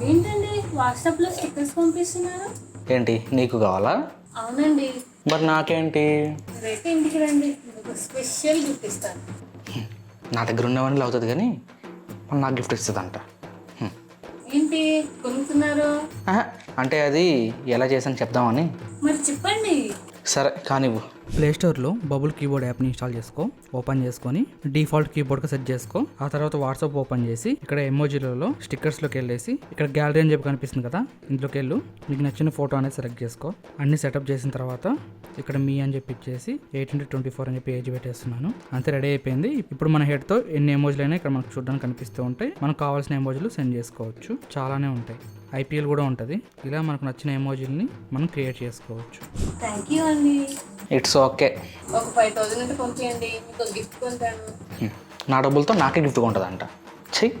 ఏంటండి వాట్సాప్లో స్టిక్కర్స్ పంపిస్తున్నారు? ఏంటి నీకు కావాలా? అవునండి. మరి నాకేంటి? రేపు ఇంటికి రండి, మీకు స్పెషల్ గిఫ్ట్ ఇస్తాను. నా దగ్గర ఉన్నవన్నీ అవుతుంది కానీ మరి నాకు గిఫ్ట్ ఇస్తుందంట. ఏంటి కొనుక్కున్నారు? అంటే అది ఎలా చేసాను చెప్దామని. మరి చెప్పండి. సరే కానివ్వు. ప్లేస్టోర్లో బబుల్ కీబోర్డ్ యాప్ని ఇన్స్టాల్ చేసుకో. ఓపెన్ చేసుకొని డిఫాల్ట్ కీబోర్డ్గా సెట్ చేసుకో. ఆ తర్వాత వాట్సాప్ ఓపెన్ చేసి ఇక్కడ ఎమోజీలలో స్టిక్కర్స్లోకి వెళ్ళేసి ఇక్కడ గ్యాలరీ అని చెప్పి కనిపిస్తుంది కదా, ఇంట్లోకి వెళ్ళు. మీకు నచ్చిన ఫోటో అనేది సెలెక్ట్ చేసుకో. అన్ని సెటప్ చేసిన తర్వాత ఇక్కడ మీ అని చెప్పి ఇచ్చేసి 8x24 అని చెప్పి ఏజ్ పెట్టేస్తున్నాను. అంతే, రెడీ అయిపోయింది. ఇప్పుడు మన హెడ్తో ఎన్ని ఎమోజీలు అయినా ఇక్కడ మనకు చూడడానికి కనిపిస్తూ ఉంటాయి. మనకు కావాల్సిన ఎమోజీలు సెండ్ చేసుకోవచ్చు. చాలానే ఉంటాయి. ఐపీఎల్ కూడా ఉంటుంది. ఇలా మనకు నచ్చిన ఎమోజీలని మనం క్రియేట్ చేసుకోవచ్చు. థ్యాంక్ యూ అండి. It's okay. ఒక 5,000 అంటే పంపించండి, మీకు గిఫ్ట్ కొంటాను. నా డబ్బులతో నాకే గిఫ్ట్ కొంటుందంట. చెయ్యి.